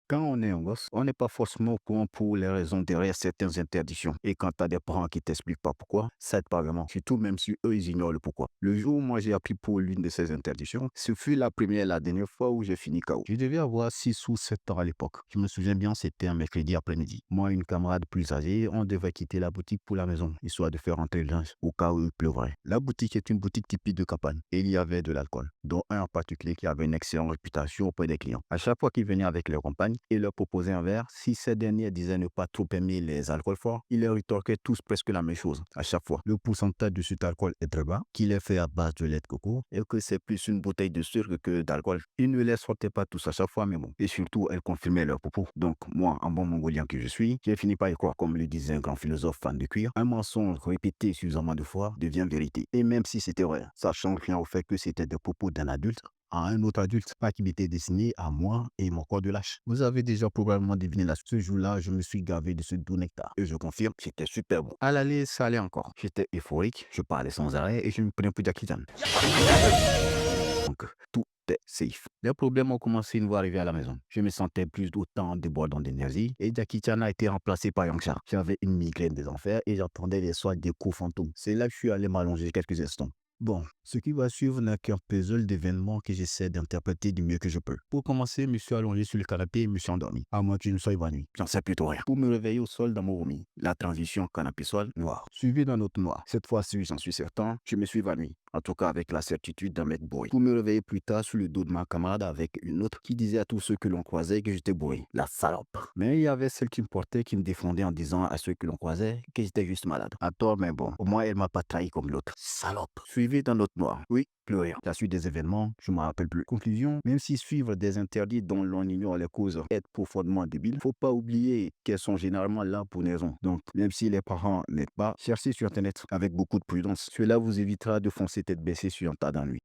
Quand on est un gosse, on n'est pas forcément au courant pour les raisons derrière certaines interdictions. Et quand tu as des parents qui t'expliquent pas pourquoi, ça aide pas vraiment. Surtout même si eux, ils ignorent le pourquoi. Le jour où moi j'ai appris pour l'une de ces interdictions, ce fut la première et la dernière fois où j'ai fini KO. Je devais avoir 6 ou 7 ans à l'époque. Je me souviens bien, c'était un mercredi après-midi. Moi et une camarade plus âgée, on devait quitter la boutique pour la maison, histoire de faire rentrer le linge au cas où il pleuvrait. La boutique est une boutique typique de campagne et il y avait de l'alcool, dont un en particulier qui avait une excellente réputation auprès des clients. À chaque fois qu'ils venaient avec leurs compagnes et leur proposaient un verre, si ces derniers disaient ne pas trop aimer les alcools forts, ils leur rétorquaient tous presque la même chose à chaque fois. Le pourcentage de cet alcool est très bas, qu'il est fait à base de lait de coco et que c'est plus une bouteille de sucre que d'alcool. Ils ne les sortaient pas tous à chaque fois, mais bon. Et surtout, elles confirmaient leurs propos. Donc, moi, en bon mongolien que je suis, j'ai fini par y croire, comme le disait un grand philosophe fan de cuir. Un mensonge répété suffisamment de fois devient vérité. Et même si c'était vrai, ça change rien au fait que c'était des propos d'un adulte à un autre adulte, pas qui m'était destiné à moi et mon corps de lâche. Vous avez déjà probablement deviné là, ce jour-là, je me suis gavé de ce doux nectar. Et je confirme, c'était super bon. À l'aller, ça allait encore. J'étais euphorique, je parlais sans arrêt et je me prenais pour Jackie Chan. Donc, tout est safe. Les problèmes ont commencé une fois arrivé à la maison. Je me sentais plus autant débordant d'énergie et Jackie Chan a été remplacé par Yang Cha. J'avais une migraine des enfers et j'entendais les soins des coups fantômes. C'est là que je suis allé m'allonger quelques instants. Bon, ce qui va suivre n'est qu'un puzzle d'événements que j'essaie d'interpréter du mieux que je peux. Pour commencer, je me suis allongé sur le canapé et me suis endormi. À moins que je ne sois évanoui. J'en sais plutôt rien. Pour me réveiller au sol dans mon vomi. La transition canapé-sol, noir. Suivi d'un autre noir. Cette fois-ci, j'en suis certain, je me suis évanoui. En tout cas, avec la certitude d'un mec bourré. Pour me réveiller plus tard sur le dos de ma camarade avec une autre qui disait à tous ceux que l'on croisait que j'étais bourré. La salope. Mais il y avait celle qui me portait, qui me défendait en disant à ceux que l'on croisait que j'étais juste malade. À tort, mais bon. Au moins, elle m'a pas trahi comme l'autre. Salope. Suivi d'un autre noir. Oui, plus rien. La suite des événements, je ne me rappelle plus. Conclusion, même si suivre des interdits dont l'on ignore les causes est profondément débile, faut pas oublier qu'elles sont généralement là pour une raison. Donc, même si les parents n'aident pas, cherchez sur Internet avec beaucoup de prudence. Cela vous évitera de foncer tête baissée sur un tas d'ennuis.